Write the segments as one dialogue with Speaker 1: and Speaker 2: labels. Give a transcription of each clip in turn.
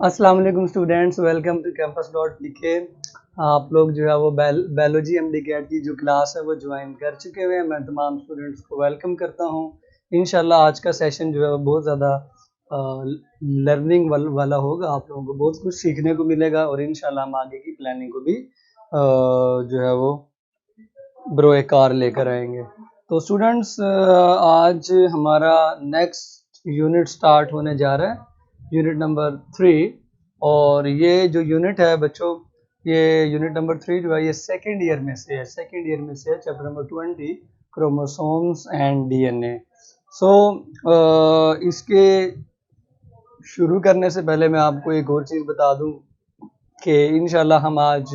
Speaker 1: अस्सलाम वालेकुम students, welcome to campus.pk। आप लोग जो है वो बायोलॉजी एमडी कैट की जो क्लास है वो ज्वाइन कर चुके हुए हैं। मैं तमाम स्टूडेंट्स को वेलकम करता हूं। इंशाल्लाह आज का सेशन जो है वो बहुत ज़्यादा लर्निंग वाला होगा। आप लोगों को बहुत कुछ सीखने को मिलेगा और इंशाल्लाह हम आगे की प्लानिंग को भी जो है वो बरोएकार लेकर आएंगे। तो स्टूडेंट्स आज हमारा नेक्स्ट यूनिट स्टार्ट होने जा रहा है, यूनिट नंबर 3। और ये जो यूनिट है बच्चों, ये यूनिट नंबर 3 जो है ये सेकेंड ईयर में से है। Chapter number 20 chromosomes and DNA. So इसके शुरू करने से पहले मैं आपको एक और चीज़ बता दूं कि इंशाल्लाह हम आज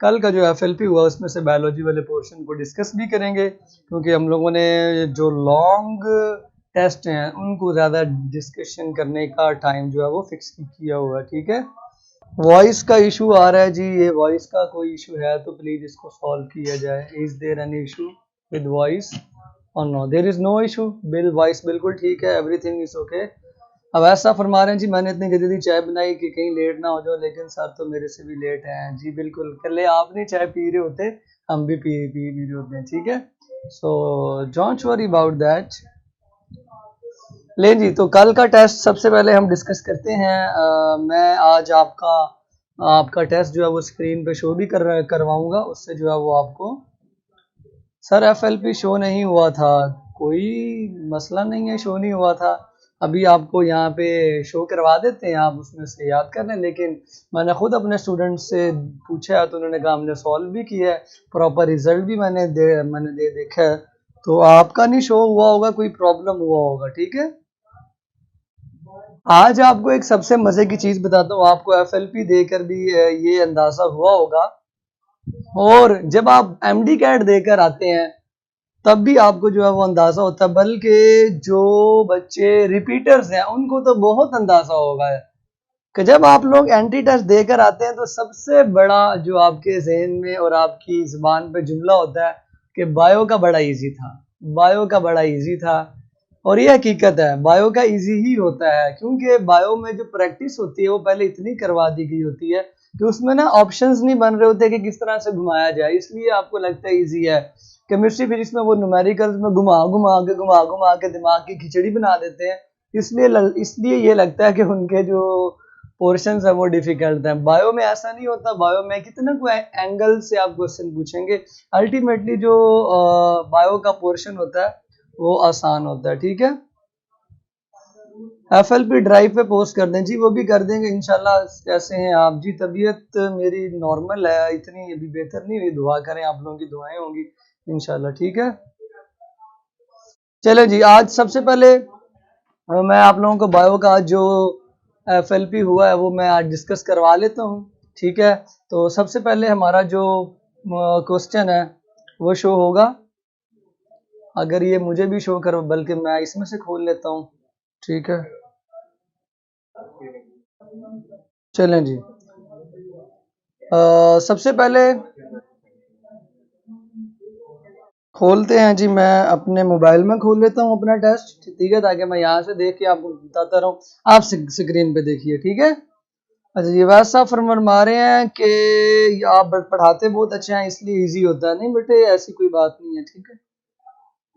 Speaker 1: कल का जो एफएलपी हुआ उसमें से बायोलॉजी वाले पोर्शन को डिस्कस भी करेंगे, क्योंकि हम लोगों ने जो लॉन्ग टेस्ट हैं उनको ज़्यादा डिस्कशन करने का टाइम जो है वो फिक्स किया हुआ है। ठीक है, वॉइस का इशू आ रहा है जी। ये वॉइस का कोई इशू है तो प्लीज़ इसको सॉल्व किया जाए। Is there any issue with voice or no? There is no issue. Voice बिल्कुल ठीक है, एवरीथिंग इज़ ओके। अब ऐसा फरमा रहे हैं जी मैंने इतनी जल्दी चाय बनाई कि कहीं लेट ना हो जाओ, लेकिन सर तो मेरे से भी लेट हैं जी। बिल्कुल, कल आप नहीं चाय पी रहे होते, हम भी पी रहे होते हैं। ठीक है, so don't worry about that. ले जी, तो कल का टेस्ट सबसे पहले हम डिस्कस करते हैं। मैं आज आपका टेस्ट जो है वो स्क्रीन पे शो भी करवाऊंगा। उससे जो है वो आपको, सर एफएलपी शो नहीं हुआ था, कोई मसला नहीं है, शो नहीं हुआ था। अभी आपको यहाँ पे शो करवा देते हैं, आप उसमें से याद कर लें। लेकिन मैंने खुद अपने स्टूडेंट से पूछा है तो उन्होंने कहा हमने सॉल्व भी किया है, प्रॉपर रिजल्ट भी मैंने दे देखा है। तो आपका नहीं शो हुआ होगा, कोई प्रॉब्लम हुआ होगा। ठीक है, आज आपको एक सबसे मजे की चीज बताता हूँ। आपको एफएलपी देकर भी ये अंदाजा हुआ होगा, और जब आप एमडी कैट देकर आते हैं तब भी आपको जो है वो अंदाजा होता है। बल्कि जो बच्चे रिपीटर्स हैं उनको तो बहुत अंदाजा होगा कि जब आप लोग एंटी टेस्ट देकर आते हैं तो सबसे बड़ा जो आपके जहन में और आपकी जुबान पे जुमला होता है कि बायो का बड़ा इजी था, बायो का बड़ा इजी था। और ये हकीकत है, बायो का इजी ही होता है, क्योंकि बायो में जो प्रैक्टिस होती है वो पहले इतनी करवा दी गई होती है कि उसमें ना ऑप्शंस नहीं बन रहे होते कि किस तरह से घुमाया जाए, इसलिए आपको लगता है इजी है। केमिस्ट्री फिजिक्स में वो न्यूमेरिकल्स में घुमा घुमा के दिमाग की खिचड़ी बना देते हैं, इसलिए ये लगता है कि उनके जो पोर्शंस है वो डिफिकल्ट है। बायो में ऐसा नहीं होता। बायो में कितना कोई एंगल से आप क्वेश्चन पूछेंगे, अल्टीमेटली जो बायो का पोर्शन होता है वो आसान होता है। ठीक है, एफएलपी ड्राइव पे पोस्ट कर दें जी, वो भी कर देंगे इंशाल्लाह। कैसे हैं आप जी? तबीयत मेरी नॉर्मल है, इतनी अभी बेहतर नहीं हुई। दुआ करें, आप लोगों की दुआएं होंगी इंशाल्लाह। ठीक है, चले जी, आज सबसे पहले मैं आप लोगों को बायो का जो एफएलपी हुआ है वो मैं आज डिस्कस करवा लेता हूँ। ठीक है, तो सबसे पहले हमारा जो क्वेश्चन है वो शो होगा। अगर ये मुझे भी शो करो, बल्कि मैं इसमें से खोल लेता हूँ। ठीक है, चलें जी। सबसे पहले खोलते हैं जी, मैं अपने मोबाइल में खोल लेता हूँ अपना टेस्ट। ठीक है, ताकि मैं यहाँ से देख के आपको बताता रहूँ, आप स्क्रीन पे देखिए। ठीक है, अच्छा ये वैसा फरमा रहे हैं कि आप पढ़ाते बहुत अच्छे हैं इसलिए इजी होता है। नहीं बेटे, ऐसी कोई बात नहीं है। ठीक है,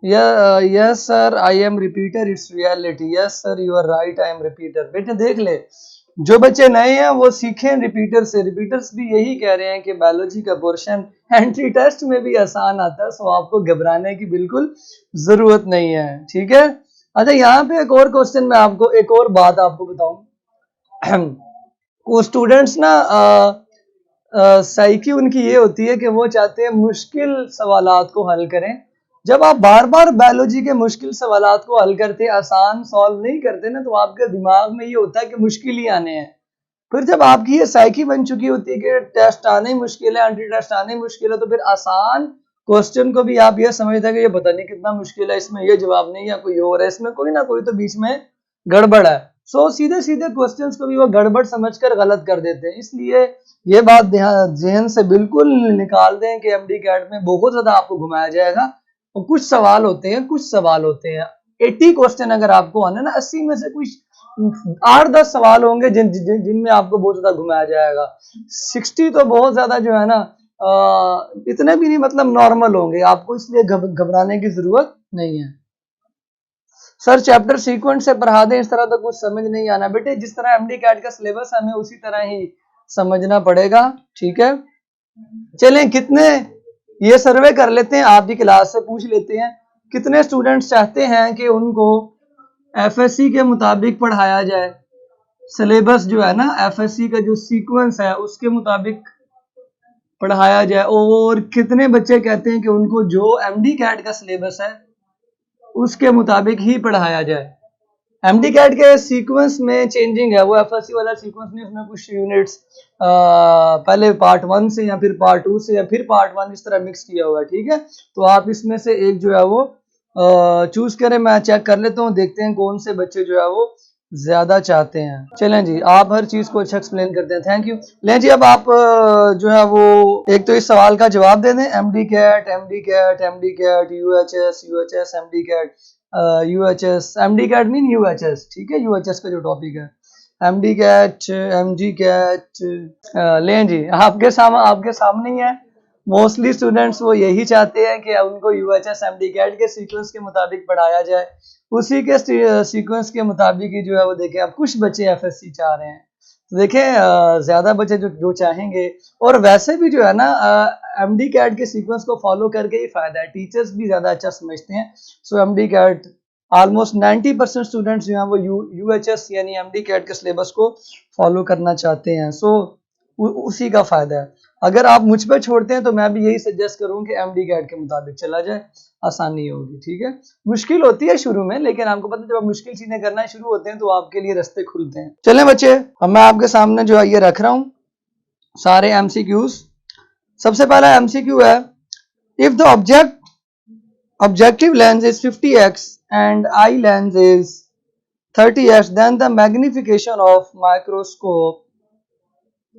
Speaker 1: yes sir I am repeater, it's reality. Yes sir you are right, I am repeater. बेटे देख ले, जो बच्चे नए हैं वो सीखें रिपीटर से। रिपीटर्स भी यही कह रहे हैं कि बायोलॉजी का पोर्शन एंट्री टेस्ट में भी आसान आता है, सो आपको घबराने की बिल्कुल जरूरत नहीं है। ठीक है, अच्छा यहाँ पे एक और क्वेश्चन, मैं आपको एक और बात आपको बताऊं। वो स्टूडेंट्स ना साइकी उनकी ये होती है कि वो चाहते हैं मुश्किल सवालात को हल करें। जब आप बार बार बायोलॉजी के मुश्किल सवालात को हल करते, आसान सॉल्व नहीं करते ना, तो आपके दिमाग में ये होता है कि मुश्किल ही आने हैं। फिर जब आपकी ये साइकी बन चुकी होती है कि टेस्ट आने ही मुश्किल है, एंटी टेस्ट आने ही मुश्किल है, तो फिर आसान क्वेश्चन को भी आप ये समझते हैं कि ये पता नहीं कितना मुश्किल है, इसमें ये जवाब नहीं है, कोई और है, इसमें कोई ना कोई तो बीच में गड़बड़ है। सो सीधे सीधे क्वेश्चंस को भी वो गड़बड़ समझकर गलत कर देते हैं। इसलिए ये बात ध्यान से बिल्कुल निकाल दें कि एमडी कैट में बहुत ज्यादा आपको घुमाया जाएगा। और कुछ सवाल होते हैं 80 क्वेश्चन अगर आपको आना ना, 80 में से कुछ 8-10 सवाल होंगे जिनमें आपको बहुत ज्यादा घुमाया जाएगा। 60 तो बहुत ज्यादा जो है ना इतने भी नहीं, मतलब नॉर्मल होंगे, आपको इसलिए घबराने की जरूरत नहीं है। सर चैप्टर सीक्वेंस से पढ़ा दें, इस तरह तो कुछ समझ नहीं आना बेटे। जिस तरह एमडी कैट का सिलेबस हमें उसी तरह ही समझना पड़ेगा, ठीक है। चलें, कितने ये सर्वे कर लेते हैं, आपकी क्लास से पूछ लेते हैं कितने स्टूडेंट्स चाहते हैं कि उनको एफएससी के मुताबिक पढ़ाया जाए। सिलेबस जो है ना, एफएससी का जो सीक्वेंस है उसके मुताबिक पढ़ाया जाए, और कितने बच्चे कहते हैं कि उनको जो एमडी कैट का सिलेबस है उसके मुताबिक ही पढ़ाया जाए। एमडी कैट के सीक्वेंस में चेंजिंग है, वो एफएससी वाला सीक्वेंस नहीं, उसमें कुछ यूनिट्स पहले पार्ट 1 से या फिर पार्ट 2 से या फिर पार्ट 1 इस तरह मिक्स किया हुआ है, ठीक है। तो आप इसमें से एक जो है वो चूज करें। मैं चेक कर लेता हूँ, देखते हैं कौन से बच्चे जो है वो ज्यादा चाहते हैं। चलें जी, आप हर चीज को अच्छा एक्सप्लेन करते हैं, थैंक यू। लें जी, अब आप जो है वो एक तो इस सवाल का जवाब दे दें। MD CAT, MD CAT, MD CAT, UHS, UHS, MD CAT, UHS, MD CAT mean UHS, ठीक है, यूएचएस का जो टॉपिक है, एमडी कैट, एमजी कैट। लें जी, आपके सामने ही है। मोस्टली स्टूडेंट्स वो यही चाहते हैं कि उनको यूएचएस एमडी कैट के सीक्वेंस के मुताबिक पढ़ाया जाए, उसी के सीक्वेंस के मुताबिक ही जो है वो देखें। अब कुछ बच्चे एफएससी चाह रहे हैं, तो देखें ज्यादा बच्चे जो चाहेंगे, और वैसे भी जो है ना एमडी कैट के सीक्वेंस को फॉलो करके ही फायदा है, टीचर्स भी ज्यादा अच्छा समझते हैं। सो एमडी कैट ऑलमोस्ट 90% स्टूडेंट्स जो हैं वो यूएचएस यानी एमडी कैट के सिलेबस को फॉलो करना चाहते हैं। सो उसी का फायदा है। अगर आप मुझ पे छोड़ते हैं तो मैं भी यही सजेस्ट करूं कि एमडी कैट के मुताबिक चला जाए, आसानी होगी, ठीक है। मुश्किल होती है शुरू में, लेकिन आपको पता है जब आप मुश्किल चीजें करना शुरू होते हैं तो आपके लिए रास्ते खुलते हैं। चलें बच्चे, अब मैं आपके सामने जो है ये रख रहा हूं सारे एमसीक्यूज। सबसे पहला एमसीक्यू है, if the objective lens is 50x and eye lens is 30x, then the magnification of microscope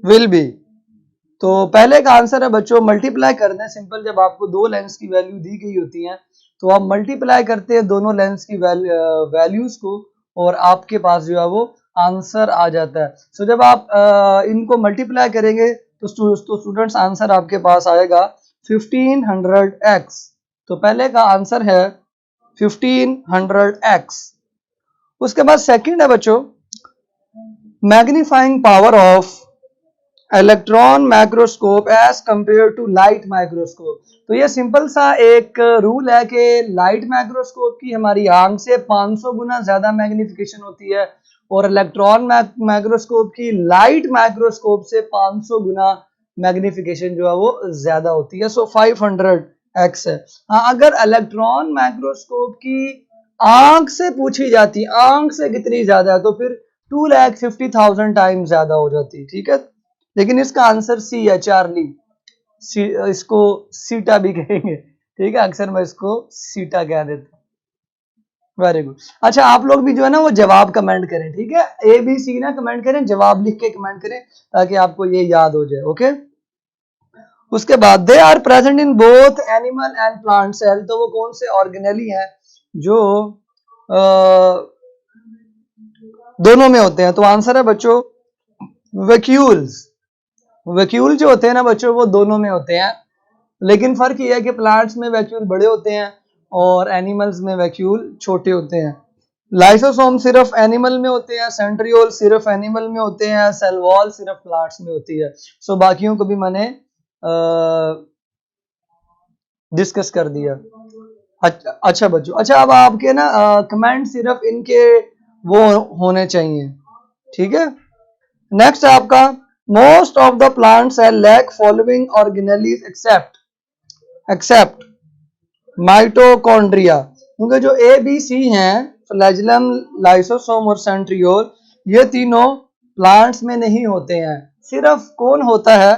Speaker 1: will be। तो पहले का आंसर है बच्चों, मल्टीप्लाई कर दें सिंपल। जब आपको दो लेंस की वैल्यू दी गई होती है तो आप मल्टीप्लाई करते हैं दोनों लेंस की वैल्यूज को, और आपके पास जो है वो आंसर आ जाता है। सो जब आप इनको मल्टीप्लाई करेंगे तो स्टूडेंट्स आंसर आपके पास आएगा 1500x। तो पहले का आंसर है 1500x। उसके बाद सेकंड है बच्चों, magnifying power of electron microscope as compared to light microscope. तो ये सिंपल सा एक रूल है कि लाइट माइक्रोस्कोप की हमारी आंख से 500 गुना ज्यादा मैग्निफिकेशन होती है, और इलेक्ट्रॉन माइक्रोस्कोप की लाइट माइक्रोस्कोप से 500 गुना मैग्निफिकेशन जो है वो ज्यादा होती है। सो 500x है। हाँ, अगर इलेक्ट्रॉन माइक्रोस्कोप की आंख से पूछी जाती, आंख से कितनी ज्यादा है, तो फिर 2,50,000 टाइम ज्यादा हो जाती, ठीक है। लेकिन इसका आंसर सी है, चार्ली। इसको सीटा भी कहेंगे, ठीक है, अक्सर मैं इसको सीटा कह देता हूँ। Very good. अच्छा, आप लोग भी जो है ना वो जवाब कमेंट करें, ठीक है, ए बी सी ना कमेंट करें, जवाब लिख के कमेंट करें ताकि आपको ये याद हो जाए, ओके। उसके बाद they are present in both animal and plant cell. तो वो कौन से ऑर्गेनेली हैं जो दोनों में होते हैं? तो आंसर है बच्चों वैक्यूल्स। वैक्यूल जो होते हैं ना बच्चों वो दोनों में होते हैं, लेकिन फर्क ये है कि प्लांट्स में वैक्यूल बड़े होते हैं और एनिमल्स में वैक्यूल छोटे होते हैं। लाइसोसोम सिर्फ एनिमल में होते हैं, सेंट्रियोल सिर्फ एनिमल में होते हैं, सेल वॉल सिर्फ प्लांट्स में होती है। सो बाकियों को भी मैंने डिस्कस कर दिया। अच्छा बच्चों, अच्छा अब आपके ना कमेंट सिर्फ इनके वो होने चाहिए, ठीक है। नेक्स्ट आपका, most of the plants lack following organelles except mitochondria. क्योंकि जो ए बी सी हैं, फ्लैजेलम, लाइसोसोम और सेंट्रियोल, ये तीनों प्लांट्स में नहीं होते हैं, सिर्फ कौन होता है?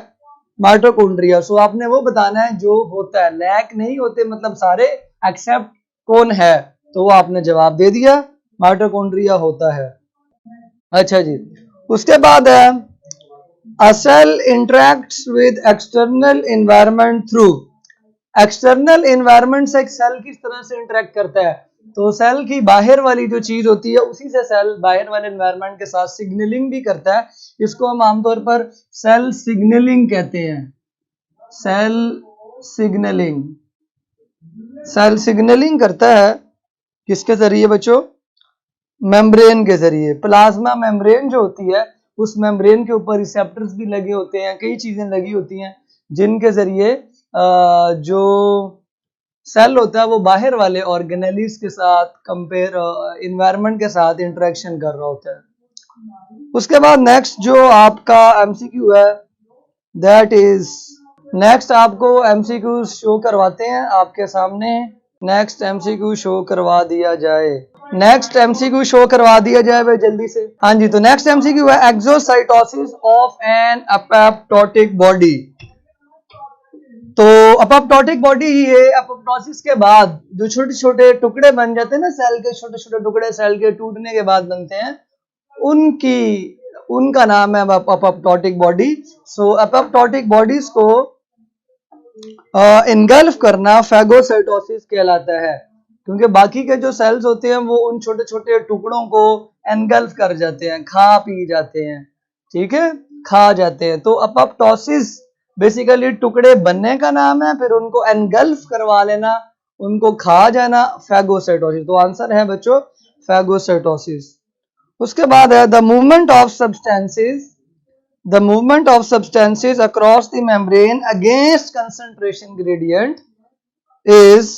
Speaker 1: माइटोकॉन्ड्रिया। सो आपने वो बताना है जो होता है, लैक नहीं होते मतलब सारे, एक्सेप्ट कौन है, तो वो आपने जवाब दे दिया, माइटोकॉन्ड्रिया होता है। अच्छा जी, उसके बाद है a cell interacts with external environment through. External environment से एक सेल किस तरह से इंटरेक्ट करता है? तो सेल की बाहर वाली जो चीज होती है उसी से सेल बाहर वाले एनवायरनमेंट के साथ सिग्नलिंग भी करता है। इसको हम आमतौर पर सेल सिग्नलिंग कहते हैं। सेल सिग्नलिंग, सेल सिग्नलिंग करता है किसके जरिए बच्चों? मेम्ब्रेन के जरिए। प्लाज्मा मेम्ब्रेन जो होती है उस मेम्ब्रेन के ऊपर रिसेप्टर्स भी लगे होते हैं, कई चीजें लगी होती हैं जिनके जरिए जो सेल होता है वो बाहर वाले ऑर्गेनेलिस के साथ कंपेयर इन्वायरमेंट के साथ इंटरेक्शन कर रहा होता है। उसके बाद नेक्स्ट जो आपका एमसीक्यू है दैट इज, नेक्स्ट आपको एमसीक्यू शो करवाते हैं आपके सामने। नेक्स्ट एमसीक्यू शो करवा दिया जाए, नेक्स्ट एमसीक्यू शो करवा दिया जाए भाई जल्दी से। हाँ जी, तो नेक्स्ट एमसीक्यू है exocytosis of an apoptotic body. तो एपोप्टोटिक बॉडी ही है, एपोप्टोसिस के बाद जो छोटे छोटे टुकड़े बन जाते हैं ना, सेल के छोटे छोटे टुकड़े सेल के टूटने के बाद बनते हैं, उनका नाम है एपोप्टोटिक बॉडी। सो एपोप्टोटिक बॉडीज को इनगल्फ करना फैगोसाइटोसिस कहलाता है, क्योंकि बाकी के जो सेल्स होते हैं वो उन छोटे छोटे टुकड़ों को एनगल्फ कर जाते हैं, खा पी जाते हैं, ठीक है, खा जाते हैं। तो एपोप्टोसिस बेसिकली टुकड़े बनने का नाम है, फिर उनको एनगल्फ करवा लेना, उनको खा जाना, फैगोसाइटोसिस। तो आंसर है बच्चों फैगोसाइटोसिस। उसके बाद है the movement of substances, the movement of substances across the membrane against concentration gradient is,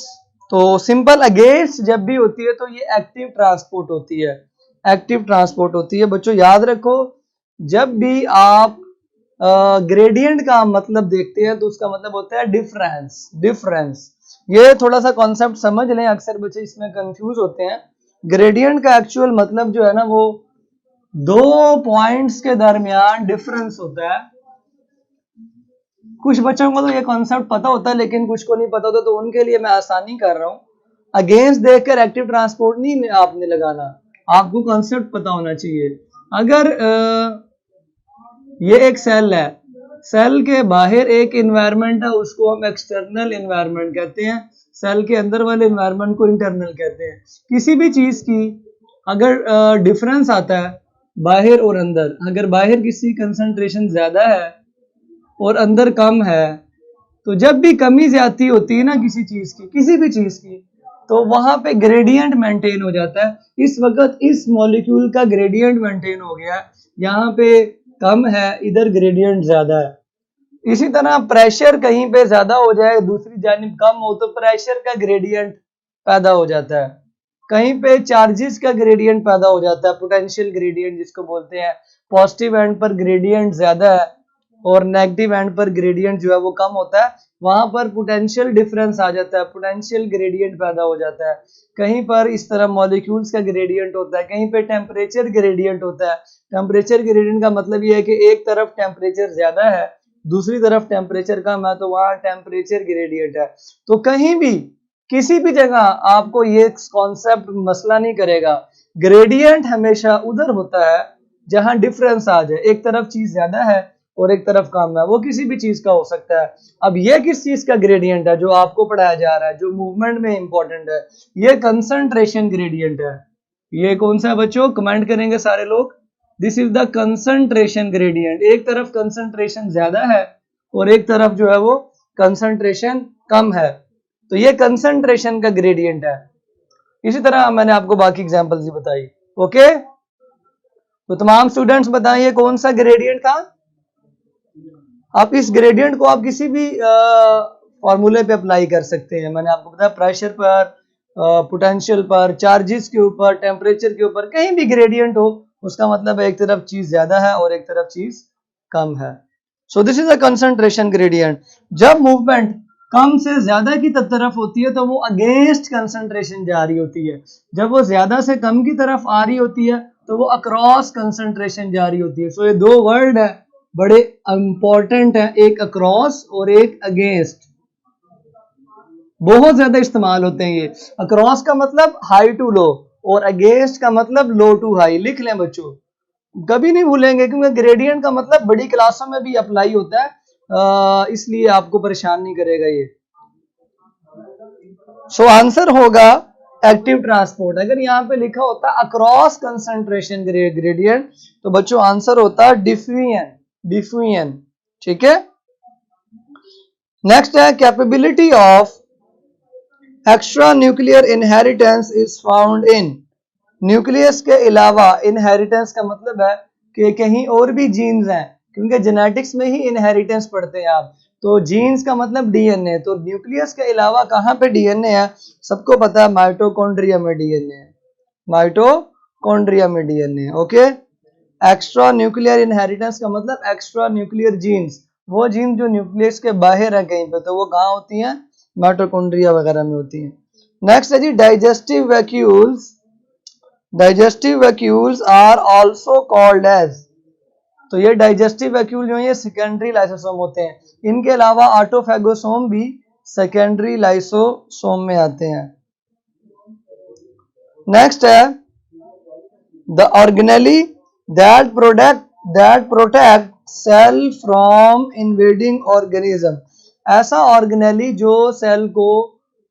Speaker 1: तो सिंपल अगेंस्ट जब भी होती है तो ये एक्टिव ट्रांसपोर्ट होती है, एक्टिव ट्रांसपोर्ट होती है। बच्चों याद रखो, जब भी आप ग्रेडियंट का मतलब देखते हैं तो उसका मतलब होता है डिफरेंस, डिफरेंस। ये थोड़ा सा कॉन्सेप्ट समझ लें, अक्सर बच्चे इसमें कंफ्यूज होते हैं। ग्रेडियंट का एक्चुअल मतलब जो है ना वो दो पॉइंट्स के दरमियान डिफरेंस होता है। कुछ बच्चों को तो ये कॉन्सेप्ट पता होता है लेकिन कुछ को नहीं पता होता, तो उनके लिए मैं आसानी कर रहा हूं। अगेंस्ट देखकर एक्टिव ट्रांसपोर्ट नहीं आपने लगाना, आपको कॉन्सेप्ट पता होना चाहिए। अगर ये एक सेल है, सेल के बाहर एक एनवायरनमेंट है, उसको हम एक्सटर्नल एनवायरनमेंट कहते हैं, सेल के अंदर वाले एनवायरनमेंट को इंटरनल कहते हैं। किसी भी चीज की अगर डिफरेंस आता है बाहर और अंदर, अगर बाहर किसी कंसंट्रेशन ज्यादा है और अंदर कम है, तो जब भी कमी ज्यादती होती है ना किसी चीज की, किसी भी चीज की, तो वहां पे ग्रेडियंट मेंटेन हो जाता है। इस वक्त इस मॉलिक्यूल का ग्रेडियंट मेंटेन हो गया, यहाँ पे कम है, इधर ग्रेडियंट ज्यादा है। इसी तरह प्रेशर कहीं पे ज्यादा हो जाए, दूसरी जानिब कम हो, तो प्रेशर का ग्रेडियंट पैदा हो जाता है। कहीं पे चार्जेस का ग्रेडियंट पैदा हो जाता है, पोटेंशियल ग्रेडियंट जिसको बोलते हैं। पॉजिटिव एंड पर ग्रेडियंट ज्यादा है और नेगेटिव एंड पर ग्रेडियंट जो है वो कम होता है, वहां पर पोटेंशियल डिफरेंस आ जाता है, पोटेंशियल ग्रेडियंट पैदा हो जाता है। कहीं पर इस तरह मॉलिक्यूल्स का ग्रेडियंट होता है, कहीं पे टेम्परेचर ग्रेडियंट होता है। टेम्परेचर ग्रेडियंट का मतलब ये है कि एक तरफ टेम्परेचर ज्यादा है, दूसरी तरफ टेम्परेचर कम है, तो वहां टेम्परेचर ग्रेडियंट है। तो कहीं भी किसी भी जगह आपको ये कॉन्सेप्ट मसला नहीं करेगा, ग्रेडियंट हमेशा उधर होता है जहां डिफरेंस आ जाए, एक तरफ चीज ज्यादा है और एक तरफ कम है, वो किसी भी चीज का हो सकता है। अब ये किस चीज का ग्रेडियंट है जो आपको पढ़ाया जा रहा है, जो मूवमेंट में इंपॉर्टेंट है? ये कंसंट्रेशन ग्रेडियंट है। ये कौन सा है बच्चों? कमेंट करेंगे सारे लोग। This is the concentration gradient. एक तरफ कंसंट्रेशन ज्यादा है और एक तरफ जो है वो कंसंट्रेशन कम है, तो ये कंसंट्रेशन का ग्रेडियंट है। इसी तरह मैंने आपको बाकी एग्जांपल्स भी बताई। ओके, तो तमाम स्टूडेंट्स बताइए कौन सा ग्रेडियंट था। आप इस ग्रेडियंट को आप किसी भी फॉर्मूले पे अप्लाई कर सकते हैं। मैंने आपको बताया प्रेशर पर, पोटेंशियल पर, चार्जेस के ऊपर, टेम्परेचर के ऊपर, कहीं भी ग्रेडियंट हो उसका मतलब है एक तरफ चीज ज्यादा है और एक तरफ चीज कम है। So this is a concentration gradient. जब मूवमेंट कम से ज्यादा की तरफ होती है तो वो अगेंस्ट कंसंट्रेशन जा रही होती है, जब वो ज्यादा से कम की तरफ आ रही होती है तो वो अक्रॉस कंसंट्रेशन जा रही होती है। सो ये दो वर्ड है बड़े इंपॉर्टेंट है, एक अक्रॉस और एक अगेंस्ट। बहुत ज्यादा इस्तेमाल होते हैं ये। अक्रॉस का मतलब हाई टू लो और अगेंस्ट का मतलब लो टू हाई। लिख लें बच्चों, कभी नहीं भूलेंगे, क्योंकि ग्रेडियंट का मतलब बड़ी क्लासों में भी अप्लाई होता है, इसलिए आपको परेशान नहीं करेगा ये। सो आंसर होगा एक्टिव ट्रांसपोर्ट। अगर यहाँ पे लिखा होता अक्रॉस कंसंट्रेशन ग्रेडियंट तो बच्चों आंसर होता डिफ्यूजन, डिफ्यूजन। ठीक है। नेक्स्ट है capability of extra nuclear inheritance is found in. Nucleus के अलावा इनहेरिटेंस का मतलब है कि कहीं और भी जीन्स हैं, क्योंकि जेनेटिक्स में ही इनहेरिटेंस पढ़ते हैं आप। तो जीन्स का मतलब डीएनए, तो न्यूक्लियस के अलावा कहाँ पे डीएनए है? सबको पता है माइटोकॉन्ड्रिया में डीएनए है, माइटोकॉन्ड्रिया में DNA. Okay. Extra nuclear inheritance का मतलब एक्स्ट्रा न्यूक्लियर जीन्स, वो जीन जो न्यूक्लियस के बाहर है कहीं पे, तो वो कहाँ होती हैं? माइटोकॉन्ड्रिया वगैरह में होती हैं। नेक्स्ट है जी digestive vacuoles. Digestive vacuoles are also called as. तो ये डाइजेस्टिव वैक्यूल जो है ये सेकेंडरी लाइसोसोम होते हैं। इनके अलावा ऑटोफैगोसोम भी सेकेंडरी लाइसोसोम में आते हैं। नेक्स्ट है the organelle that protect cell from invading organism. ऐसा ऑर्गेनेली जो सेल को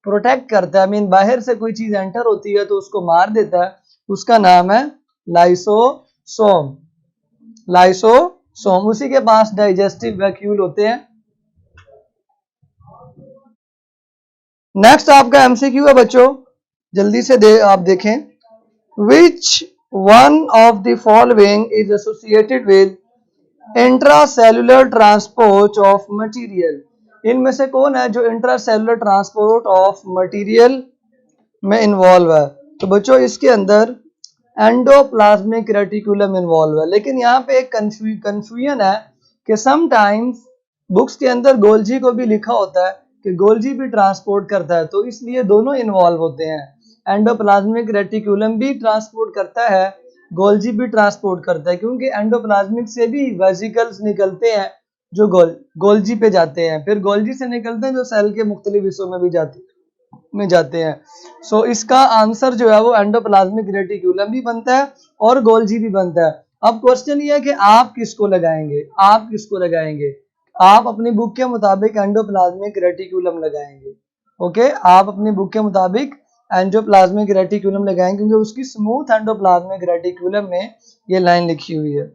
Speaker 1: प्रोटेक्ट करता है, मीन बाहर से कोई चीज एंटर होती है तो उसको मार देता है, उसका नाम है लाइसोसोम। लाइसोसोम, उसी के पास डाइजेस्टिव वैक्यूल होते हैं। नेक्स्ट आपका एमसीक्यू है बच्चों, जल्दी से आप देखें। Which one of the following is associated with intracellular transport of material. इनमें से कौन है जो इंट्रासेलुलर ट्रांसपोर्ट ऑफ मटेरियल में इन्वॉल्व है? तो बच्चों इसके अंदर एंडोप्लाज्मिक रेटिकुलम इन्वॉल्व है। लेकिन यहाँ पे एक कंफ्यूजन है कि समटाइम्स बुक्स के अंदर गोल्जी को भी लिखा होता है कि गोल्जी भी ट्रांसपोर्ट करता है, तो इसलिए दोनों इन्वॉल्व होते हैं। एंडोप्लाज्मिक रेटिकुलम भी ट्रांसपोर्ट करता है, गोल्जी भी ट्रांसपोर्ट करता है, क्योंकि एंडोप्लाज्मिक से भी वेसिकल्स निकलते हैं जो गोल्जी पे जाते हैं, फिर गोल्जी से निकलते हैं जो सेल के मुख्तलिफ हिस्सों में भी जाते हैं। सो इसका आंसर जो है वो एंडोप्लाज्मिक रेटिकुलम भी बनता है और गोल्जी भी बनता है। अब क्वेश्चन ये है कि आप किसको लगाएंगे? आप किसको लगाएंगे? आप अपनी बुक के मुताबिक एंडोप्लाज्मिक रेटिकुलम लगाएंगे। ओके, आप अपनी बुक के मुताबिक एंडोप्लाज्मिक रेटिकुलम लगाएंगे, क्योंकि उसकी स्मूथ एंडोप्लाज्मिक रेटिकुलम में ये लाइन लिखी हुई है।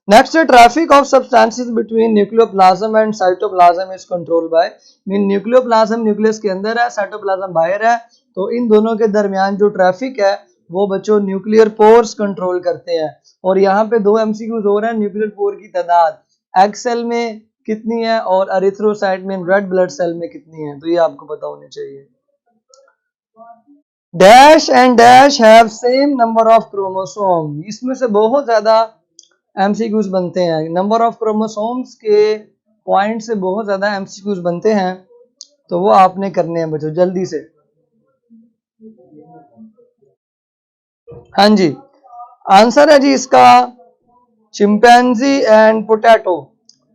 Speaker 1: Next traffic of substances between nucleoplasm and cytoplasm is controlled by. Mean nucleoplasm nucleus के अंदर है, साइटोप्लाज्म बाहर है, तो इन दोनों के दरमियान जो ट्रैफिक है वो बच्चों न्यूक्लियर पोर्स कंट्रोल करते हैं। और यहाँ पे दो एमसीक्यूज हो रहे हैं, न्यूक्लियर पोर की तादाद एग सेल में कितनी है और एरिथ्रोसाइट में रेड ब्लड सेल में कितनी है, तो ये आपको पता होनी चाहिए। Dash and dash have same number of chromosome. इसमें से बहुत ज्यादा एमसीक्यूज बनते हैं, नंबर ऑफ क्रोमोसोम्स के पॉइंट से बहुत ज्यादा एमसीक्यूज बनते हैं, तो वो आपने करने हैं बच्चों जल्दी से। हाँ जी, आंसर है जी इसका चिंपैंजी एंड पोटैटो।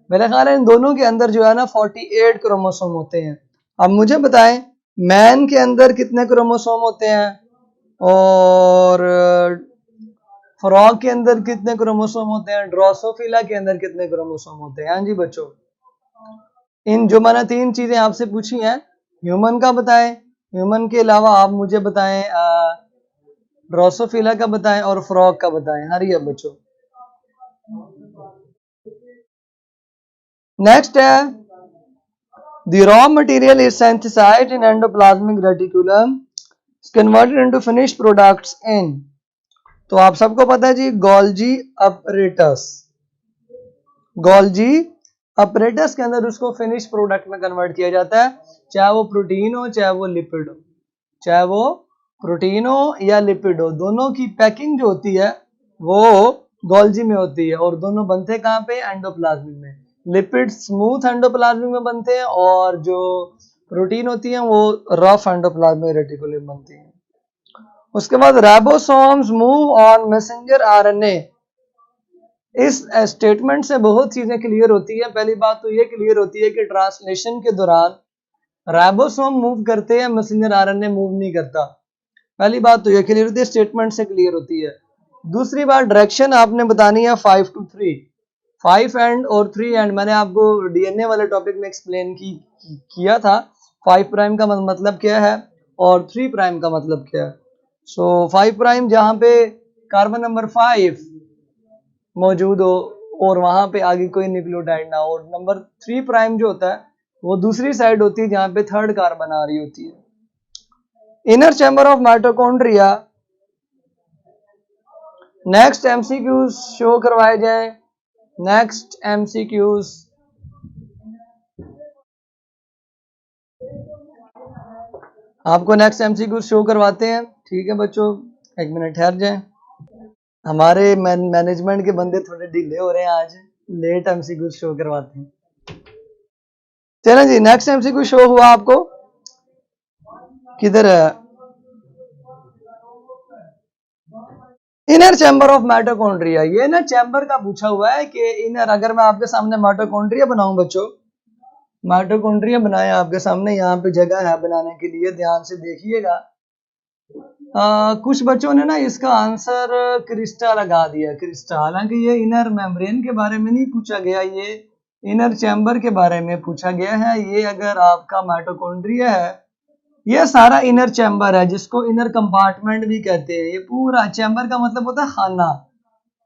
Speaker 1: मेरा ख्याल है इन दोनों के अंदर जो है ना 48 क्रोमोसोम होते हैं। अब मुझे बताएं मैन के अंदर कितने क्रोमोसोम होते हैं और फ्रॉग के अंदर कितने क्रोमोसोम होते हैं, ड्रोसोफिला के अंदर कितने क्रोमोसोम होते हैं? हाँ जी बच्चों, इन जो मैंने तीन चीजें आपसे पूछी हैं, ह्यूमन का बताएं, ह्यूमन के अलावा आप मुझे बताएं ड्रोसोफिला का बताएं और फ्रॉग का बताएं। हरी अब बच्चों। नेक्स्ट है the raw material is synthesized in endoplasmic reticulum, converted into finished products in. तो आप सबको पता है जी गोल्जी अपरेटस। गोल्जी अपरेटस के अंदर उसको फिनिश प्रोडक्ट में कन्वर्ट किया जाता है, चाहे वो प्रोटीन हो चाहे वो लिपिड हो, चाहे वो प्रोटीन हो या लिपिड हो, दोनों की पैकिंग जो होती है वो गोल्जी में होती है। और दोनों बनते हैं कहाँ पे? एंडोप्लाज्मिक में। लिपिड स्मूथ एंडोप्लाज्मिक में बनते हैं और जो प्रोटीन होती है वो रफ एंडोप्लाज्मिक रेटिकुलम बनती है। उसके बाद ribosomes move on messenger RNA. इस स्टेटमेंट से बहुत चीजें क्लियर होती है। पहली बात तो ये क्लियर होती है कि ट्रांसलेशन के दौरान राइबोसोम मूव करते हैं, मैसेंजर आरएनए मूव नहीं करता। पहली बात तो ये क्लियर होती है, स्टेटमेंट से क्लियर होती है। दूसरी बात डायरेक्शन आपने बतानी है 5 to 3, 5 एंड और 3 एंड। मैंने आपको डीएनए वाले टॉपिक में एक्सप्लेन किया था 5 प्राइम का मतलब क्या है और 3 प्राइम का मतलब क्या है। सो 5 प्राइम जहाँ पे कार्बन नंबर 5 मौजूद हो और वहां पे आगे कोई न्यूक्लियोटाइड ना हो, और नंबर 3 प्राइम जो होता है वो दूसरी साइड होती है जहाँ पे थर्ड कार्बन आ रही होती है। Inner chamber of mitochondria, next MCQs show करवाए जाए। नेक्स्ट एमसीक्यूज, आपको नेक्स्ट एमसीक्यूज शो करवाते हैं। ठीक है बच्चों, एक मिनट ठहर जाएं, हमारे मैनेजमेंट के बंदे थोड़े ढीले हो रहे हैं आज, लेट एमसीक्यूज शो करवाते हैं। चलें जी, नेक्स्ट एमसीक्यू शो हुआ आपको, किधर है? इनर चैम्बर ऑफ माइटोकॉन्ड्रिया, ये ना चैम्बर का पूछा हुआ है कि इनर, अगर मैं आपके सामने माइटोकॉन्ड्रिया बनाऊं बच्चों, माइटोकॉन्ड्रिया बनाए आपके सामने, यहाँ पे जगह है बनाने के लिए, ध्यान से देखिएगा। कुछ बच्चों ने ना इसका आंसर क्रिस्टा लगा दिया, क्रिस्टा, हालांकि ये इनर मेम्ब्रेन के बारे में नहीं पूछा गया, ये इनर चैम्बर के बारे में पूछा गया है। ये अगर आपका माइटोकॉन्ड्रिया है, ये सारा इनर चैम्बर है जिसको इनर कंपार्टमेंट भी कहते हैं। ये पूरा चैम्बर का मतलब होता है खाना,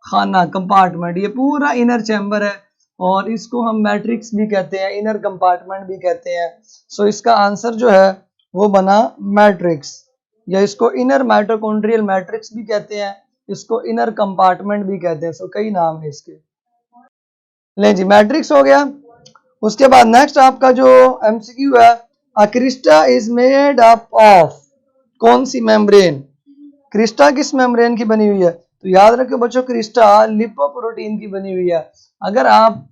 Speaker 1: खाना कंपार्टमेंट, ये पूरा इनर चैम्बर है और इसको हम मैट्रिक्स भी कहते हैं, इनर कंपार्टमेंट भी कहते हैं। सो इसका आंसर जो है वो बना मैट्रिक्स, या इसको इनर माइटोकॉन्ड्रियल मैट्रिक्स भी कहते हैं, इसको इनर कंपार्टमेंट भी कहते हैं। सो कई नाम है इसके। ले जी, मैट्रिक्स हो गया। उसके बाद नेक्स्ट आपका जो एमसीक्यू है, a crista is made up of, कौन सी मेम्ब्रेन? क्रिस्टा किस मेम्ब्रेन की बनी हुई है? तो याद रखो बच्चों, क्रिस्टा लिपोप्रोटीन की बनी हुई है। अगर आप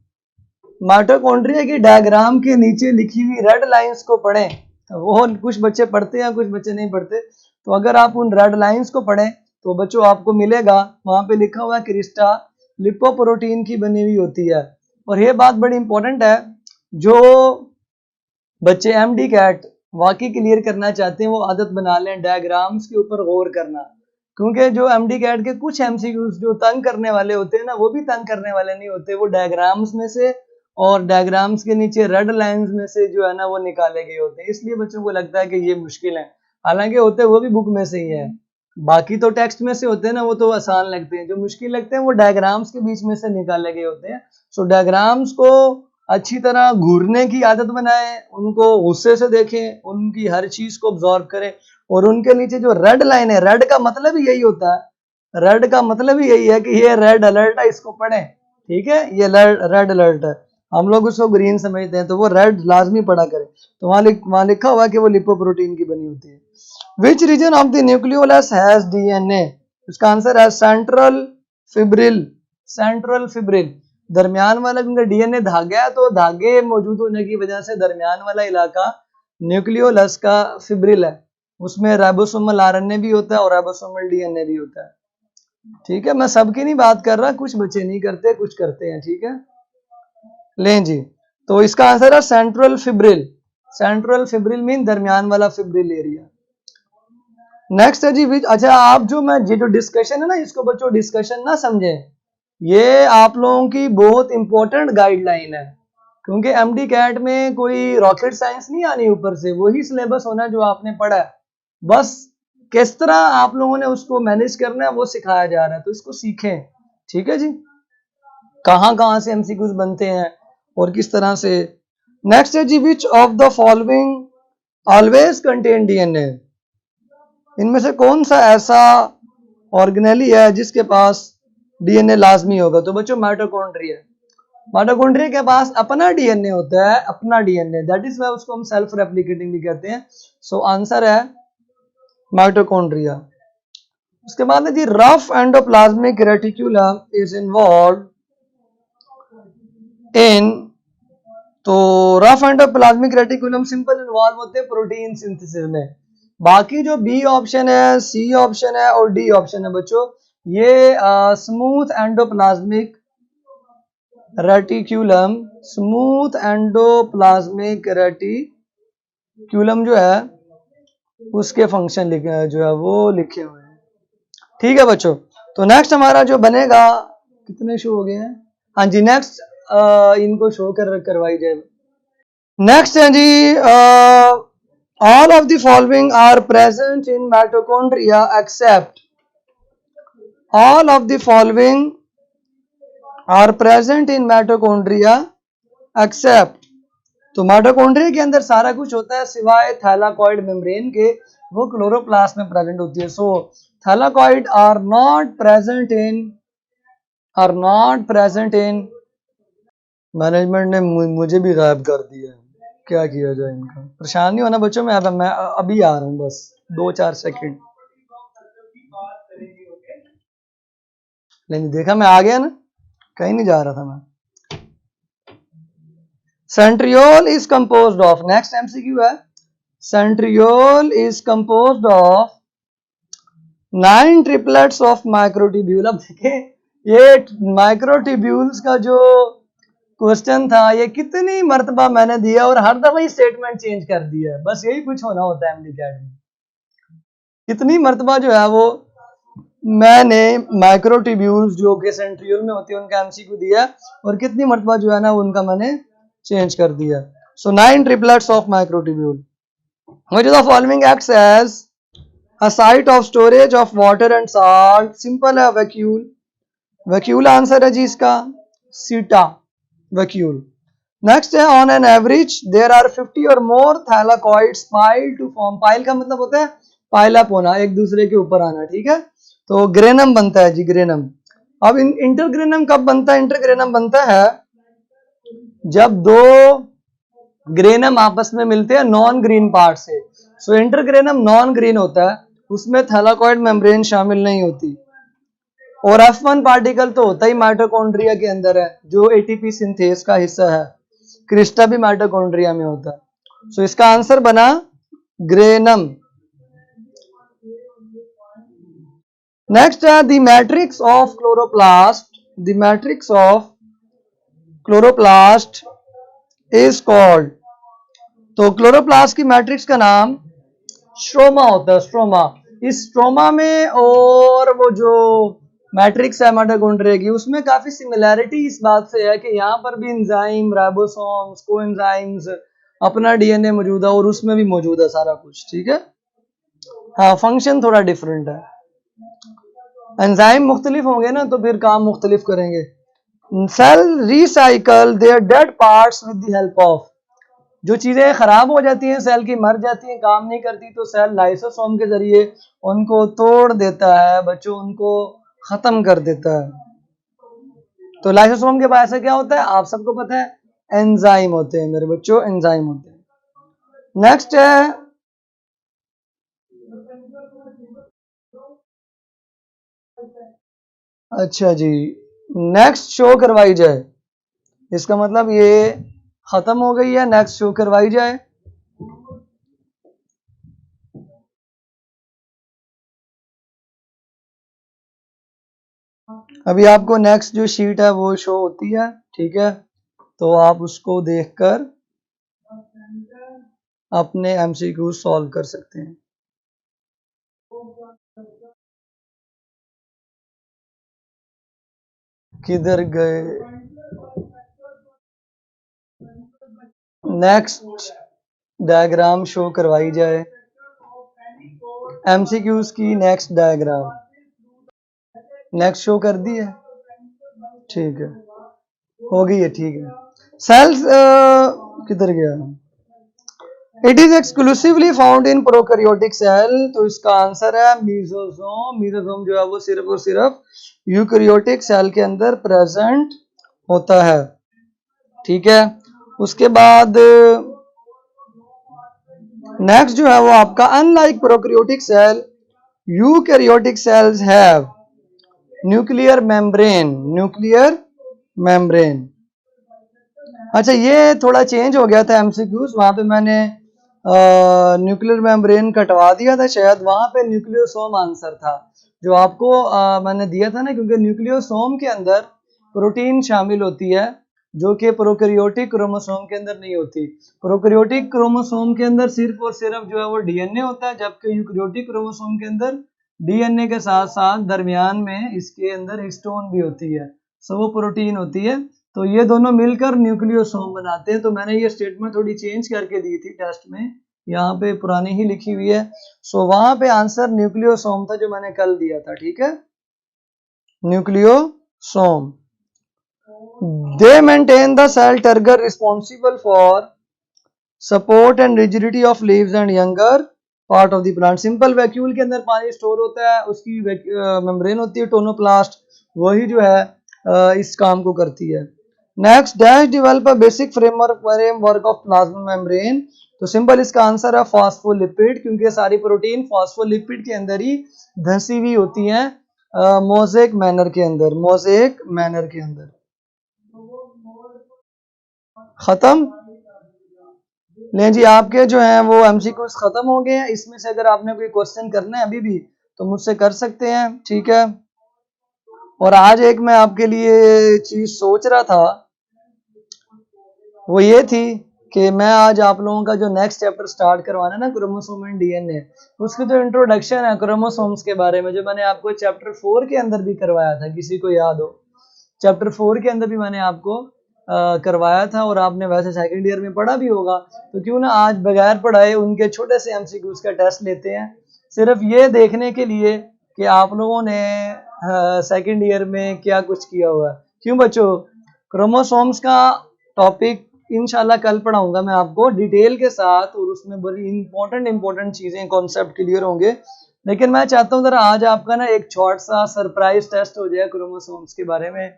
Speaker 1: माइटोकॉन्ड्रिया की डायग्राम के नीचे लिखी हुई रेड लाइंस को पढ़ें, तो वो कुछ बच्चे पढ़ते हैं कुछ बच्चे नहीं पढ़ते, तो अगर आप उन रेड लाइंस को पढ़ें तो बच्चों आपको मिलेगा वहां पे लिखा हुआ क्रिस्टा लिपोप्रोटीन की बनी हुई होती है। और ये बात बड़ी इंपॉर्टेंट है, जो बच्चे एमडी कैट वाकई क्लियर करना चाहते हैं वो आदत बना लें डायग्राम्स के ऊपर गौर करना, क्योंकि जो एमडी कैट के कुछ एमसीक्यूज जो तंग करने वाले होते हैं ना, वो भी तंग करने वाले नहीं होते, वो डायग्राम्स में से और डायग्राम्स के नीचे रेड लाइंस में से जो है ना वो निकाले गए होते हैं, इसलिए बच्चों को लगता है कि ये मुश्किल है, हालांकि होते वो भी बुक में से ही है। बाकी तो टेक्स्ट में से होते हैं ना, वो तो आसान लगते हैं, जो मुश्किल लगते हैं वो डायग्राम्स के बीच में से निकाले गए होते हैं। सो डायग्राम्स को अच्छी तरह घूरने की आदत बनाएं, उनको गुस्से से देखें, उनकी हर चीज को ऑब्जॉर्व करें, और उनके नीचे जो रेड लाइन है, रेड का मतलब ही यही होता है, रेड का मतलब ही यही है कि ये रेड अलर्ट है, इसको पढ़ें। ठीक है, ये रेड अलर्ट है, हम लोग उसको ग्रीन समझते हैं, तो वो रेड लाजमी पढ़ा करें। तो वहां लिखा हुआ कि वो लिपोप्रोटीन की बनी होती है। Which region of the nucleolus has DNA? इसका आंसर है सेंट्रल फिब्रिल, सेंट्रल फिब्रिल, दरमियान वाला, क्योंकि डीएनए धागा है तो धागे मौजूद होने की वजह से दरमियान वाला इलाका न्यूक्लियोलस का फिब्रिल है, उसमें राइबोसोमल आरएनए भी होता है और राइबोसोमल डीएनए भी होता है। ठीक है, मैं सबकी नहीं बात कर रहा, कुछ बच्चे नहीं करते कुछ करते हैं। ठीक है, लें जी, तो इसका आंसर है central fibril, central fibril mean दरमियान वाला फिब्रिल एरिया। नेक्स्ट है जी, अच्छा आप जो मैं ये जो डिस्कशन है ना, इसको बच्चों डिस्कशन ना समझे, ये आप लोगों की बहुत इंपॉर्टेंट गाइडलाइन है, क्योंकि एमडी कैट में कोई रॉकेट साइंस नहीं आनी ऊपर से, वही सिलेबस होना जो आपने पढ़ा है, बस किस तरह आप लोगों ने उसको मैनेज करना है वो सिखाया जा रहा है, तो इसको सीखें। ठीक है जी, कहां कहां से एमसीक्यूज बनते हैं और किस तरह से। नेक्स्ट है जी, which of the following always contain DNA? इनमें से कौन सा ऐसा ऑर्गेनेली है जिसके पास डीएनए लाजमी होगा? तो बच्चों माइटोकॉन्ड्रिया, माइटोकॉन्ड्रिया के पास अपना डीएनए होता है, अपना डीएनए, दैट इज वाई उसको हम सेल्फ रेप्लिकेटिंग भी कहते हैं। सो आंसर है माइटोकॉन्ड्रिया। उसके बाद है जी, rough endoplasmic reticulum is involved in, तो rough endoplasmic reticulum simple involved होते हैं प्रोटीन सिंथेसिस में। बाकी जो बी ऑप्शन है, सी ऑप्शन है और डी ऑप्शन है बच्चों, ये smooth endoplasmic reticulum, smooth endoplasmic reticulum जो है उसके फंक्शन लिखे जो है वो लिखे हुए हैं। ठीक है बच्चों, तो नेक्स्ट हमारा जो बनेगा, कितने शो हो गए हैं? हाँ जी, नेक्स्ट इनको शो करवाई जाए। नेक्स्ट है जी All of the following are present in mitochondria except. All of the following are present in mitochondria except. तो माइटोकॉन्ड्रिया के अंदर सारा कुछ होता है सिवाय थैलाकॉइड मेम्ब्रेन के, वो क्लोरोप्लास्ट में प्रेजेंट होती है. So thylakoid are not present in. Management ने मुझे भी गायब कर दिया है, क्या किया जाए इनका. परेशान नहीं होना बच्चों, मैं अभी आ रहा हूँ, बस 2-4 सेकंड. लेकिन देखा मैं आ गया ना, कहीं नहीं जा रहा था मैं. Centriole is composed of, next MCQ है, centriole is composed of 9 triplets of microtubule. अब देखें ये माइक्रोट्यूब्यूल्स का जो क्वेश्चन था ये कितनी मर्तबा मैंने दिया और हर दफा ही स्टेटमेंट चेंज कर दिया है. बस यही कुछ होना होता है एमडीकैट में. कितनी मर्तबा जो है वो मैंने माइक्रोट्यूब्यूल्स जो कि सेंट्रियोल में होती है उनका एमसीक्यू दिया और कितनी मर्तबा जो है ना उनका मैंने चेंज कर दिया. So 9 triplets of microtubule. Which of the following acts as a site of storage of water and salt. Simple है, वैक्यूल. वैक्यूल आंसर है जी इसका, सीटा वैक्यूल. नेक्स्ट है, on an average there are 50 or more thylakoids pile to form. Pile का मतलब होता है पाइल अप होना, एक दूसरे के ऊपर आना. ठीक है, तो ग्रेनम बनता है जी, ग्रेनम. अब इंटरग्रेनम कब बनता है? इंटरग्रेनम बनता है जब दो ग्रेनम आपस में मिलते हैं नॉन ग्रीन पार्ट से. सो इंटरग्रेनम नॉन ग्रीन होता है, उसमें थैलाकॉइड मेम्ब्रेन शामिल नहीं होती. और F1 पार्टिकल तो होता ही माइटोकॉन्ड्रिया के अंदर है जो एटीपी सिंथेस का हिस्सा है. क्रिस्टा भी माइटोकॉन्ड्रिया में होता है. सो इसका आंसर बना ग्रेनम. नेक्स्ट है the matrix of chloroplast. The matrix of chloroplast is called. तो क्लोरोप्लास्ट की मैट्रिक्स का नाम स्ट्रोमा होता है, स्ट्रोमा. इस स्ट्रोमा में और वो जो मैट्रिक्स है माइटोकॉन्ड्रिया की उसमें काफी सिमिलैरिटी इस बात से है कि यहाँ पर भी एंजाइम, राइबोसोम्स, कोएंजाइम्स, अपना डीएनए मौजूद है और उसमें भी मौजूद है सारा कुछ. ठीक है, हाँ फंक्शन थोड़ा डिफरेंट है. एंजाइम मुख्तलिफ होंगे ना तो फिर काम मुख्तलिफ करेंगे. Cell recycle their dead parts with the help of. जो चीजें खराब हो जाती हैं, सेल की मर जाती हैं, काम नहीं करती, तो सेल लाइसोसोम के जरिए उनको तोड़ देता है बच्चों, उनको खत्म कर देता है. तो लाइसोसोम के बाद ऐसा क्या होता है आप सबको पता है, एंजाइम होते हैं मेरे बच्चों, एंजाइम होते हैं. नेक्स्ट है, अच्छा जी, नेक्स्ट शो करवाई जाए. इसका मतलब ये खत्म हो गई है, नेक्स्ट शो करवाई जाए. अभी आपको नेक्स्ट जो शीट है वो शो होती है. ठीक है, तो आप उसको देखकर अपने एमसीक्यू सॉल्व कर सकते हैं. किधर गए? नेक्स्ट डायग्राम शो करवाई जाए, एमसीक्यूज की नेक्स्ट डायग्राम. नेक्स्ट शो कर दी है, ठीक है, हो गई है. ठीक है, सेल्स किधर गया? It is exclusively found in prokaryotic cell. तो इसका आंसर है मीजोसोम. मीजोसोम जो है वो सिर्फ और सिर्फ यूकैरियोटिक सेल के अंदर प्रेजेंट होता है. ठीक है, उसके बाद नेक्स्ट जो है वो आपका unlike prokaryotic cell, eukaryotic cells have nuclear membrane. Nuclear membrane. अच्छा, ये थोड़ा चेंज हो गया था एमसीक्यूज, वहां पे मैंने न्यूक्लियर मेम्ब्रेन कटवा दिया था शायद, वहां पे न्यूक्लियोसोम आंसर था जो आपको मैंने दिया था ना, क्योंकि न्यूक्लियोसोम के अंदर प्रोटीन शामिल होती है जो कि प्रोकैरियोटिक क्रोमोसोम के अंदर नहीं होती. प्रोकैरियोटिक क्रोमोसोम के अंदर सिर्फ और सिर्फ जो है वो डीएनए होता है, जबकि यूकैरियोटिक क्रोमोसोम के अंदर डीएनए के साथ साथ दरमियान में इसके अंदर हिस्टोन भी होती है. सो वो प्रोटीन होती है, तो ये दोनों मिलकर न्यूक्लियोसोम बनाते हैं. तो मैंने ये स्टेटमेंट थोड़ी चेंज करके दी थी टेस्ट में, यहाँ पे पुरानी ही लिखी हुई है। सो वहां पे आंसर न्यूक्लियोसोम था जो मैंने कल दिया था, ठीक है, nucleosome. They maintain the cell turgor responsible for support and rigidity of leaves and younger part of the plant. Simple vacuole के अंदर पानी स्टोर होता है, उसकी मेम्ब्रेन होती है टोनोप्लास्ट, वही जो है इस काम को करती है। Next, dash develop a basic framework of plasma membrane. तो सिंपल इसका आंसर है फॉस्फोलिपिड, क्योंकि सारी प्रोटीन फॉस्फोलिपिड के अंदर ही धंसी हुई होती हैं, मोज़ेक मैनर के अंदर, मोज़ेक मैनर के अंदर। खत्म। लें जी, आपके जो हैं वो एमसीक्यूज खत्म हो गए हैं। इसमें से अगर आपने कोई क्वेश्चन करना है अभी भी तो मुझसे कर सकते हैं, ठीक है। और आज एक मैं आपके लिए चीज सोच रहा था, वो ये थी कि मैं आज आप लोगों का जो नेक्स्ट चैप्टर स्टार्ट करवाना है ना, क्रोमोसोम एंड डीएनए, उसकी जो इंट्रोडक्शन है क्रोमोसोम्स के बारे में, जो मैंने आपको चैप्टर 4 के अंदर भी करवाया था, किसी को याद हो, चैप्टर 4 के अंदर भी मैंने आपको करवाया था, और आपने वैसे सेकंड ईयर में पढ़ा भी होगा, तो क्यों ना आज बगैर पढ़ाए उनके छोटे से एमसीक्यूज का टेस्ट लेते हैं, सिर्फ ये देखने के लिए कि आप लोगों ने सेकंड ईयर में क्या कुछ किया हुआ है। क्यों बच्चों, क्रोमोसोम्स का टॉपिक इंशाल्लाह कल पढ़ाऊंगा मैं आपको डिटेल के साथ, और उसमें बड़ी इंपॉर्टेंट चीजें, कॉन्सेप्ट क्लियर होंगे। लेकिन मैं चाहता हूँ जरा आज आपका ना एक शॉर्ट सा सरप्राइज टेस्ट हो जाए क्रोमोसोम्स के बारे में,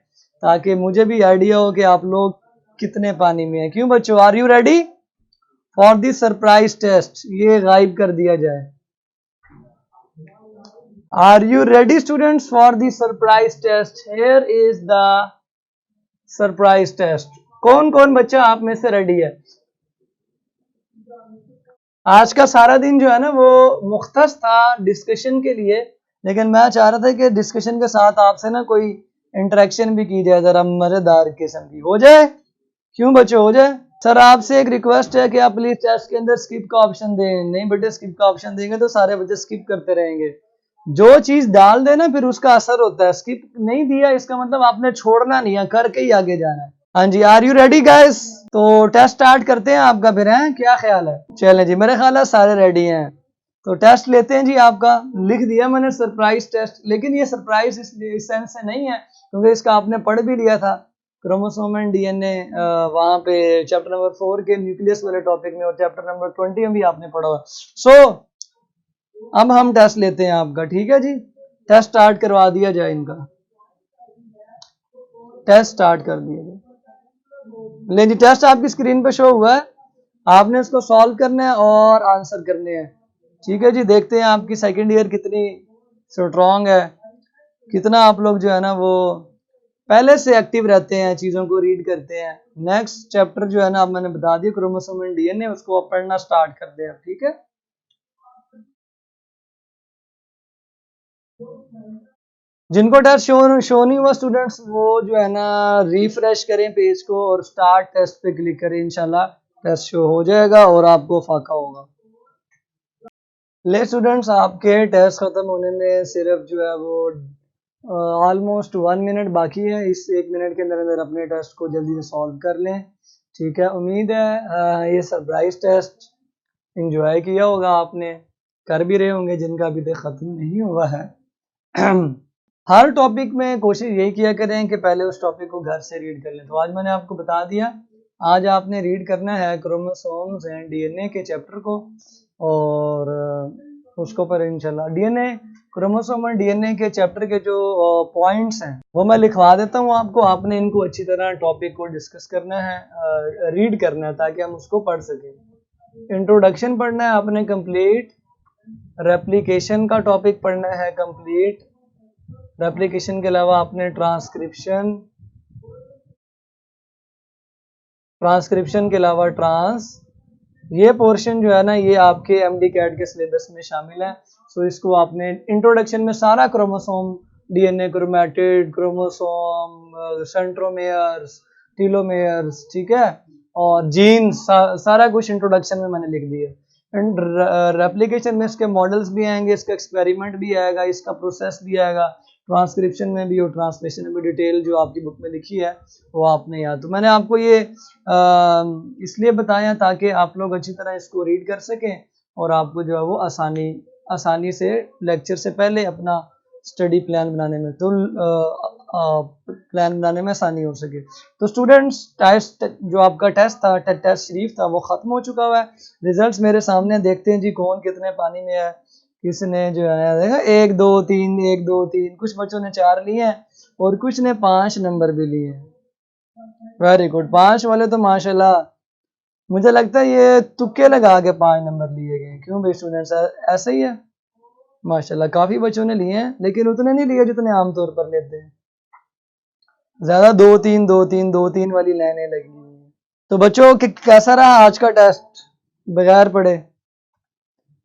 Speaker 1: ताकि मुझे भी आइडिया हो कि आप लोग कितने पानी में हैं। क्यों बच्चों, are you ready for this surprise test? ये गायब कर दिया जाए। Are you ready students for this surprise test? Here is the surprise test. कौन कौन बच्चा आप में से रेडी है? आज का सारा दिन जो है ना वो मुख्तस था डिस्कशन के लिए, लेकिन मैं चाह रहा था कि डिस्कशन के साथ आपसे ना कोई इंटरेक्शन भी की जाए, जरा मजेदार किस्म की हो जाए। क्यों बच्चों, हो जाए? सर आपसे एक रिक्वेस्ट है कि आप प्लीज टेस्ट के अंदर स्किप का ऑप्शन दें। नहीं बेटे, स्किप का ऑप्शन देंगे तो सारे बच्चे स्किप करते रहेंगे। जो चीज डाल देना फिर उसका असर होता है। स्किप नहीं दिया इसका मतलब आपने छोड़ना नहीं है, करके ही आगे जाना है। हाँ जी, आर यू रेडी गाइस? तो टेस्ट स्टार्ट करते हैं आपका फिर, है क्या ख्याल है? चलें जी, मेरे ख्याल है सारे रेडी हैं, तो टेस्ट लेते हैं जी। आपका लिख दिया मैंने सरप्राइज टेस्ट, लेकिन ये सरप्राइज इस सेंस से नहीं है क्योंकि इसका आपने पढ़ भी लिया था, क्रोमोसोम एंड डीएनए, वहां पे चैप्टर नंबर 4 के न्यूक्लियस वाले टॉपिक में, और चैप्टर नंबर 20 में भी आपने पढ़ा हुआ। सो अब हम टेस्ट लेते हैं आपका, ठीक है जी। टेस्ट स्टार्ट करवा दिया जाए, इनका टेस्ट स्टार्ट कर दिया जाए। ले जी, टेस्ट आपकी स्क्रीन पे शो हुआ है, आपने इसको सॉल्व करना है और आंसर करने हैं, ठीक है जी। देखते हैं आपकी सेकंड ईयर कितनी स्ट्रॉन्ग है, कितना आप लोग जो है ना वो पहले से एक्टिव रहते हैं, चीजों को रीड करते हैं। नेक्स्ट चैप्टर जो है ना, अब मैंने बता दिया क्रोमोसोम एंड डीएनए, उसको आप पढ़ना स्टार्ट कर दें, ठीक है। जिनको टेस्ट शो नहीं हुआ स्टूडेंट्स, वो जो है ना रिफ्रेश करें पेज को और स्टार्ट टेस्ट पे क्लिक करें, इंशाल्लाह टेस्ट शो हो जाएगा और आपको फाका होगा। ले स्टूडेंट्स, आपके टेस्ट खत्म होने में सिर्फ जो है वो ऑलमोस्ट 1 मिनट बाकी है। इस 1 मिनट के अंदर अंदर अपने टेस्ट को जल्दी से सॉल्व कर लें, ठीक है। उम्मीद है ये सरप्राइज टेस्ट एंजॉय किया होगा आपने, कर भी रहे होंगे जिनका अभी तक खत्म नहीं हुआ है। हर टॉपिक में कोशिश यही किया करें कि पहले उस टॉपिक को घर से रीड कर लें। तो आज मैंने आपको बता दिया, आज आपने रीड करना है क्रोमोसोम्स एंड डीएनए के चैप्टर को, और उसको पर इंशाल्लाह डीएनए, क्रोमोसोम और डीएनए के चैप्टर के जो पॉइंट्स हैं वो मैं लिखवा देता हूँ आपको। आपने इनको अच्छी तरह टॉपिक को डिस्कस करना है, रीड करना है, ताकि हम उसको पढ़ सकें। इंट्रोडक्शन पढ़ना है आपने कंप्लीट, रेप्लिकेशन का टॉपिक पढ़ना है कंप्लीट, रेप्लिकेशन के अलावा आपने ट्रांसक्रिप्शन के अलावा ये पोर्शन जो है ना ये आपके एमडी कैट के सिलेबस में शामिल है। सो इसको आपने इंट्रोडक्शन में सारा क्रोमोसोम, डीएनए, क्रोमैटिड, क्रोमोसोम, सेंट्रोमेयर्स, टीलोमेयर्स, ठीक है, और जीन्स, सारा कुछ इंट्रोडक्शन में मैंने लिख दिया। एंड रेप्लिकेशन में इसके मॉडल्स भी आएंगे, इसका एक्सपेरिमेंट भी आएगा, इसका प्रोसेस भी आएगा, ट्रांसक्रिप्शन में भी और ट्रांसलेशन में भी डिटेल जो आपकी बुक में लिखी है वो आपने याद। तो मैंने आपको ये इसलिए बताया ताकि आप लोग अच्छी तरह इसको रीड कर सकें और आपको जो है वो आसानी से लेक्चर से पहले अपना स्टडी प्लान बनाने में प्लान बनाने में आसानी हो सके। तो स्टूडेंट्स, टेस्ट जो आपका टेस्ट था, टेस्ट शरीफ था, वो ख़त्म हो चुका हुआ है। रिजल्ट्स मेरे सामने, देखते हैं जी कौन कितने पानी में है। किसने जो है देखा 1 2 3 1 2 3, कुछ बच्चों ने 4 लिए हैं और कुछ ने 5 नंबर भी लिए हैं। वेरी गुड, 5 वाले तो माशाल्लाह, मुझे लगता है ये तुक्के लगा के 5 नंबर लिए गए। क्यों भाई स्टूडेंट्स, ऐसा ही है माशाल्लाह, काफी बच्चों ने लिए हैं लेकिन उतने नहीं लिए जितने आमतौर पर लेते हैं। ज्यादा 2 3 2 3 2 3 वाली लाइनें लगी हुई हैं। तो बच्चों कैसा रहा आज का टेस्ट बगैर पढ़े?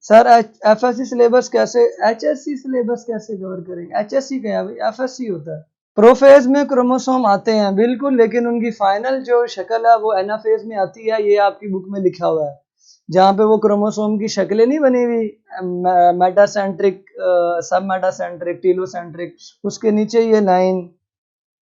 Speaker 1: सर एफएससी सिलेबस कैसे, एचएससी सिलेबस कैसे कवर करेंगे? एचएससी क्या है भाई? एफएससी होता है। प्रोफेज में क्रोमोसोम आते हैं बिल्कुल, लेकिन उनकी फाइनल जो शक्ल है वो एनाफेज में आती है। ये आपकी बुक में लिखा हुआ है, जहाँ पे वो क्रोमोसोम की शक्लें नहीं बनी हुई, मेटासेंट्रिक, सब मेटासेंट्रिक, टीलोसेंट्रिक, उसके नीचे ये लाइन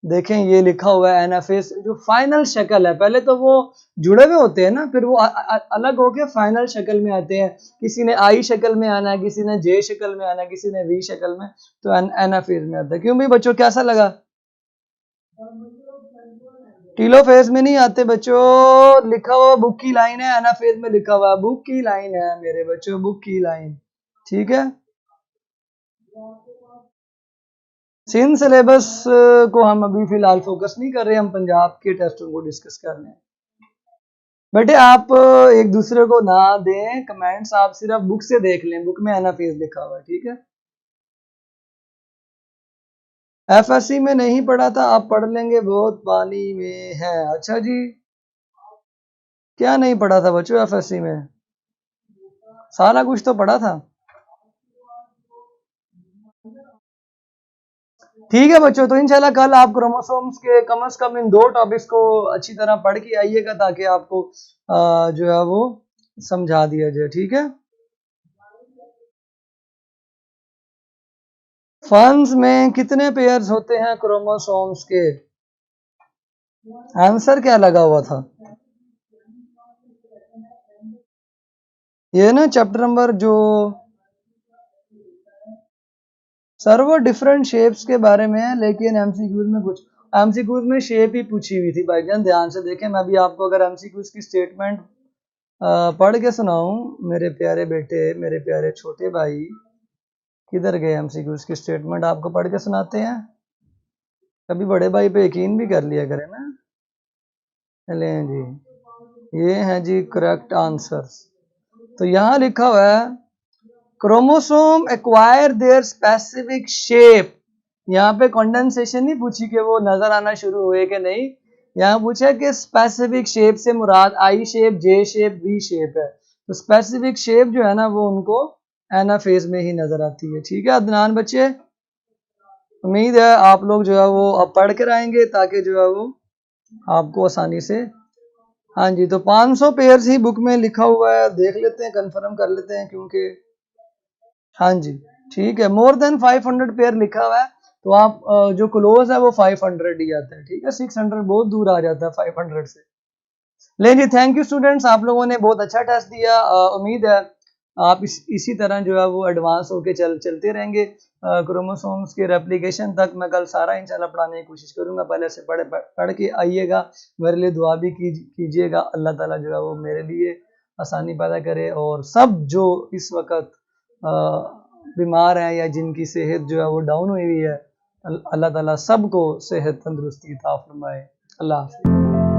Speaker 1: देखें, ये लिखा हुआ है एनाफेज। जो फाइनल शक्ल है, पहले तो वो जुड़े हुए होते हैं ना, फिर वो अलग होके फाइनल शक्ल में आते हैं। किसी ने आई शक्ल में आना है, किसी ने जे शक्ल में आना है, किसी ने वी शक्ल में, तो एनाफेज में आता है। क्यों भाई बच्चों, कैसा लगा? टीलोफेज में नहीं आते बच्चों, लिखा हुआ बुक की लाइन है, एनाफेज में लिखा हुआ बुक की लाइन है मेरे बच्चों, बुक की लाइन, ठीक है। सिंध सिलेबस को हम अभी फिलहाल फोकस नहीं कर रहे, हम पंजाब के टेस्टों को डिस्कस कर रहे हैं। बेटे आप एक दूसरे को ना दें कमेंट्स, आप सिर्फ बुक से देख लें, बुक में एनाफेज लिखा हुआ है, ठीक है। एफएससी में नहीं पढ़ा था, आप पढ़ लेंगे, बहुत पानी में है। अच्छा जी, क्या नहीं पढ़ा था बच्चों एफएससी में? सारा कुछ तो पढ़ा था। ठीक है बच्चों, तो इंशाल्लाह कल आप क्रोमोसोम्स के कम से कम इन 2 टॉपिक्स को अच्छी तरह पढ़ के आइएगा, ताकि आपको जो है वो समझा दिया जाए, ठीक है। फंस में कितने पेयर्स होते हैं क्रोमोसोम्स के? आंसर क्या लगा हुआ था? ये ना चैप्टर नंबर जो सर, वो डिफरेंट शेप्स के बारे में है, लेकिन एमसीक्यूज में कुछ एमसीक्यूज में शेप ही पूछी हुई थी भाईजान, ध्यान से देखें। मैं भी आपको अगर एमसीक्यूज की स्टेटमेंट पढ़ के सुनाऊं, मेरे प्यारे बेटे, मेरे प्यारे छोटे भाई, किधर गए एमसीक्यूज की स्टेटमेंट? आपको पढ़ के सुनाते हैं, कभी बड़े भाई पे यकीन भी कर लिया करें ना। चलें जी, ये है जी करेक्ट आंसर्स। तो यहाँ लिखा हुआ है chromosome acquire there specific shape. यहाँ पे कंडेंसेशन नहीं पूछी कि वो नजर आना शुरू हुए कि नहीं, यहाँ पूछा कि स्पेसिफिक शेप से मुराद I shape, J shape, V shape है। तो स्पेसिफिक शेप जो है ना वो उनको एनाफेज में ही नजर आती है, ठीक है अदनान बच्चे। उम्मीद है आप लोग जो है वो अब पढ़ कर आएंगे, ताकि जो है वो आपको आसानी से। हाँ जी, तो 500 पेयर्स ही बुक में लिखा हुआ है, देख लेते हैं, कंफर्म कर लेते हैं, क्योंकि हाँ जी ठीक है, मोर देन 500 पेयर लिखा हुआ है, तो आप जो क्लोज है वो 500 ही आता है, ठीक है। 600 बहुत दूर आ जाता है 500 से। ले जी, थैंक यू स्टूडेंट्स, आप लोगों ने बहुत अच्छा टेस्ट दिया। उम्मीद है आप इसी तरह जो है वो एडवांस होके चलते रहेंगे क्रोमोसोम्स के रेप्लिकेशन तक। मैं कल सारा इंशाल्लाह पढ़ाने की कोशिश करूंगा, पहले से पढ़ के आइएगा, मेरे लिए दुआ भी कीजिएगा, अल्लाह ताला जो है वो मेरे लिए आसानी पैदा करे, और सब जो इस वक्त बीमार हैं या जिनकी सेहत जो है वो डाउन हुई है, अल्लाह ताला सबको सेहत तंदुरुस्ती अता फरमाए। अल्लाह हाफ़िज़।